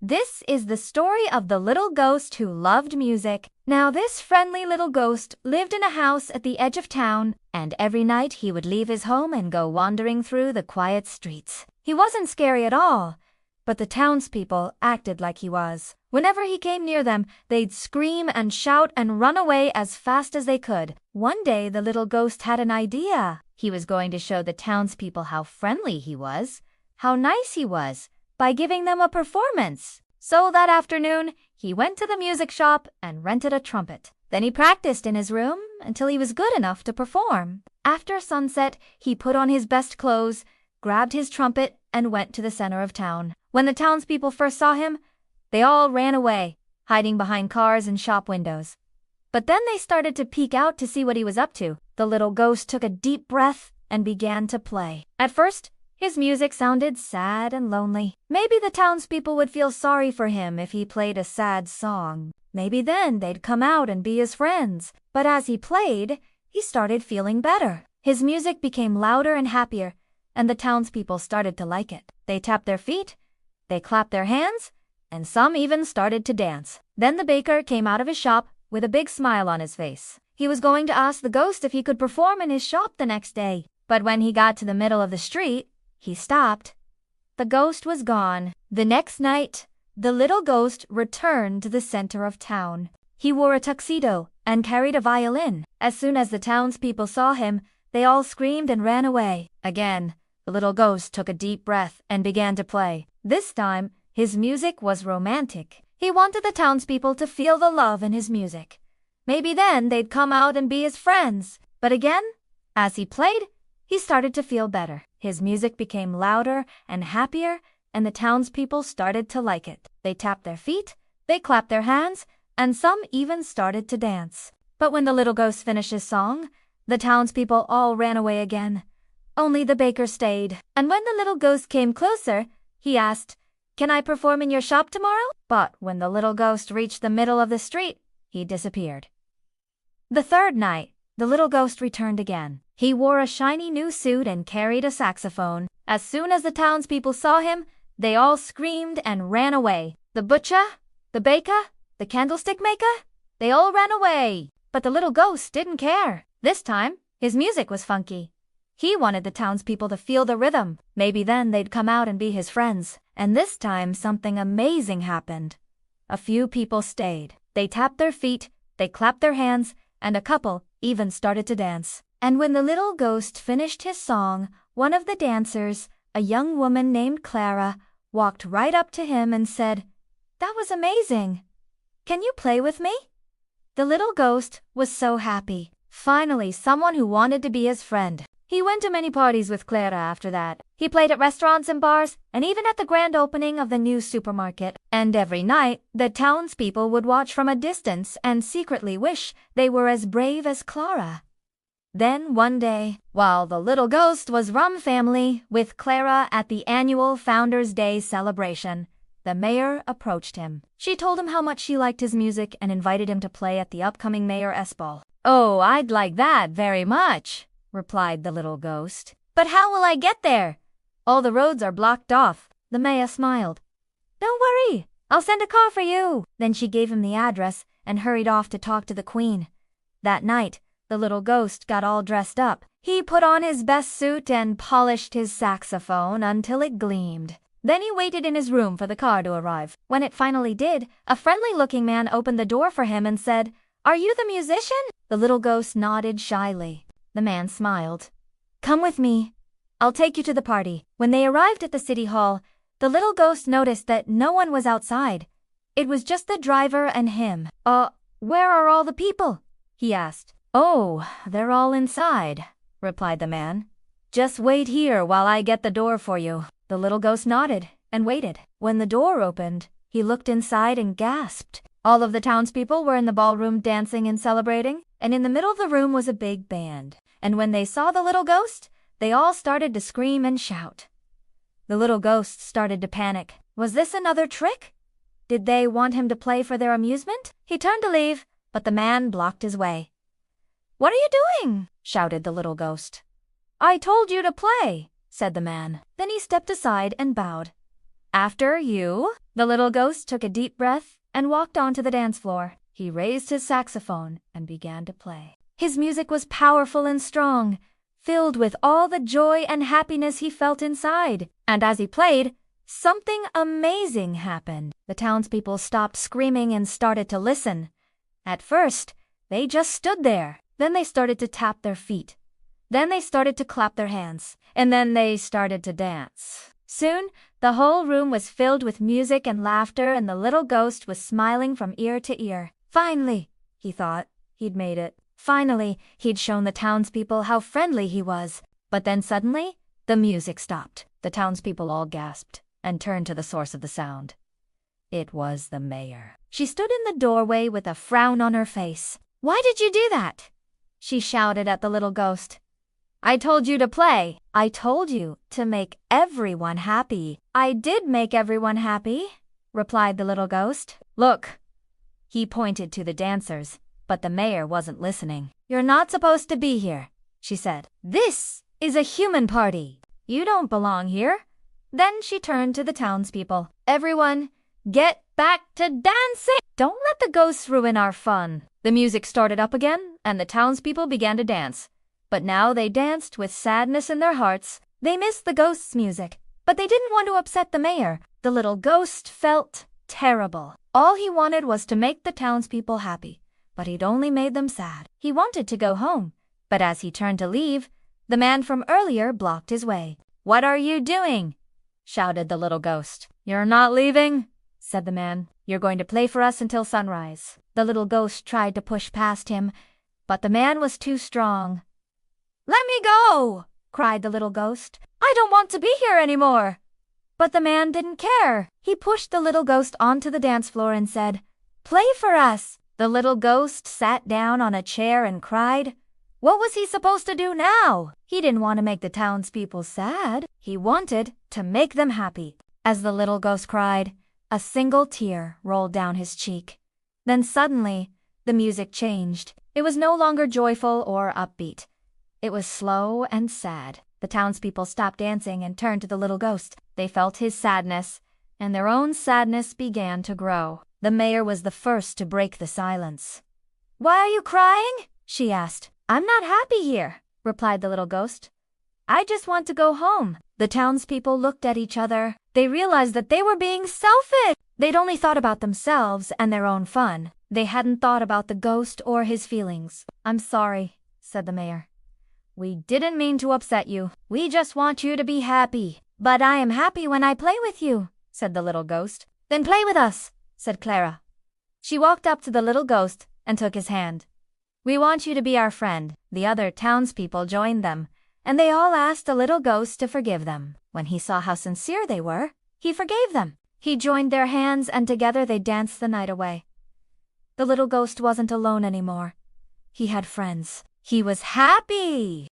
This is the story of the little ghost who loved music. Now this friendly little ghost lived in a house at the edge of town, and every night he would leave his home and go wandering through the quiet streets. He wasn't scary at all, but the townspeople acted like he was. Whenever he came near them, they'd scream and shout and run away as fast as they could. One day the little ghost had an idea. He was going to show the townspeople how friendly he was, how nice he was, by giving them a performance. So that afternoon, he went to the music shop and rented a trumpet. Then he practiced in his room until he was good enough to perform. After sunset, he put on his best clothes, grabbed his trumpet, and went to the center of town. When the townspeople first saw him, they all ran away, hiding behind cars and shop windows. But then they started to peek out to see what he was up to. The little ghost took a deep breath and began to play. At first, his music sounded sad and lonely. Maybe the townspeople would feel sorry for him if he played a sad song. Maybe then they'd come out and be his friends. But as he played, he started feeling better. His music became louder and happier, and the townspeople started to like it. They tapped their feet, they clapped their hands, and some even started to dance. Then the baker came out of his shop with a big smile on his face. He was going to ask the ghost if he could perform in his shop the next day. But when he got to the middle of the street, he stopped. The ghost was gone. The next night, the little ghost returned to the center of town. He wore a tuxedo and carried a violin. As soon as the townspeople saw him, they all screamed and ran away. Again, the little ghost took a deep breath and began to play. This time, his music was romantic. He wanted the townspeople to feel the love in his music. Maybe then they'd come out and be his friends. But again, as he played, he started to feel better. His music became louder and happier, and the townspeople started to like it. They tapped their feet, they clapped their hands, and some even started to dance. But when the little ghost finished his song, the townspeople all ran away again. Only the baker stayed. And when the little ghost came closer, he asked, "Can I perform in your shop tomorrow?" But when the little ghost reached the middle of the street, he disappeared. The third night, the little ghost returned again. He wore a shiny new suit and carried a saxophone. As soon as the townspeople saw him, they all screamed and ran away. The butcher, the baker, the candlestick maker, they all ran away. But the little ghost didn't care. This time, his music was funky. He wanted the townspeople to feel the rhythm. Maybe then they'd come out and be his friends. And this time something amazing happened. A few people stayed. They tapped their feet, they clapped their hands, and a couple even started to dance. And when the little ghost finished his song, one of the dancers, a young woman named Clara, walked right up to him and said, "That was amazing. Can you play with me?" The little ghost was so happy. Finally, someone who wanted to be his friend. He went to many parties with Clara after that. He played at restaurants and bars, and even at the grand opening of the new supermarket. And every night, the townspeople would watch from a distance and secretly wish they were as brave as Clara. Then one day, while the little ghost was rum family with Clara at the annual Founders' Day celebration, the mayor approached him. She told him how much she liked his music and invited him to play at the upcoming Mayor Ball. "Oh, I'd like that very much," replied the little ghost. "But how will I get there? All the roads are blocked off." The mayor smiled. "Don't worry, I'll send a car for you." Then she gave him the address and hurried off to talk to the queen. That night, the little ghost got all dressed up. He put on his best suit and polished his saxophone until it gleamed. Then he waited in his room for the car to arrive. When it finally did, a friendly-looking man opened the door for him and said, "Are you the musician?" The little ghost nodded shyly. The man smiled. "Come with me. I'll take you to the party." When they arrived at the city hall, the little ghost noticed that no one was outside. It was just the driver and him. Where are all the people?" he asked. "Oh, they're all inside," replied the man. "Just wait here while I get the door for you." The little ghost nodded and waited. When the door opened, he looked inside and gasped. All of the townspeople were in the ballroom dancing and celebrating, and in the middle of the room was a big band. And when they saw the little ghost, they all started to scream and shout. The little ghost started to panic. Was this another trick? Did they want him to play for their amusement? He turned to leave, but the man blocked his way. "What are you doing?" shouted the little ghost. "I told you to play," said the man. Then he stepped aside and bowed. After you. The little ghost took a deep breath and walked onto the dance floor. He raised his saxophone and began to play. His music was powerful and strong, filled with all the joy and happiness he felt inside. And as he played, something amazing happened. The townspeople stopped screaming and started to listen. At first, they just stood there. Then they started to tap their feet. Then they started to clap their hands. And then they started to dance. Soon, the whole room was filled with music and laughter, and the little ghost was smiling from ear to ear. Finally, he thought, he'd made it. Finally, he'd shown the townspeople how friendly he was. But then suddenly, the music stopped. The townspeople all gasped and turned to the source of the sound. It was the mayor. She stood in the doorway with a frown on her face. "Why did you do that?" she shouted at the little ghost. "I told you to play. I told you to make everyone happy." "I did make everyone happy," replied the little ghost. "Look." He pointed to the dancers, but the mayor wasn't listening. "You're not supposed to be here," she said. "This is a human party. You don't belong here." Then she turned to the townspeople. "Everyone, get back to dancing! Don't let the ghosts ruin our fun." The music started up again, and the townspeople began to dance. But now they danced with sadness in their hearts. They missed the ghost's music, but they didn't want to upset the mayor. The little ghost felt terrible. All he wanted was to make the townspeople happy, but he'd only made them sad. He wanted to go home, but as he turned to leave, the man from earlier blocked his way. "What are you doing?" shouted the little ghost. "You're not leaving," said the man. "You're going to play for us until sunrise." The little ghost tried to push past him, but the man was too strong. "Let me go!" cried the little ghost. "I don't want to be here anymore." But the man didn't care. He pushed the little ghost onto the dance floor and said, "Play for us." The little ghost sat down on a chair and cried. What was he supposed to do now? He didn't want to make the townspeople sad. He wanted to make them happy. As the little ghost cried, a single tear rolled down his cheek. Then suddenly, the music changed. It was no longer joyful or upbeat. It was slow and sad. The townspeople stopped dancing and turned to the little ghost. They felt his sadness, and their own sadness began to grow. The mayor was the first to break the silence. "Why are you crying?" she asked. "I'm not happy here," replied the little ghost. "I just want to go home." The townspeople looked at each other. They realized that they were being selfish. They'd only thought about themselves and their own fun. They hadn't thought about the ghost or his feelings. "I'm sorry," said the mayor. "We didn't mean to upset you. We just want you to be happy." "But I am happy when I play with you," said the little ghost. "Then play with us," said Clara. She walked up to the little ghost and took his hand. "We want you to be our friend." The other townspeople joined them, and they all asked the little ghost to forgive them. When he saw how sincere they were, he forgave them. He joined their hands, and together they danced the night away. The little ghost wasn't alone anymore. He had friends. He was happy.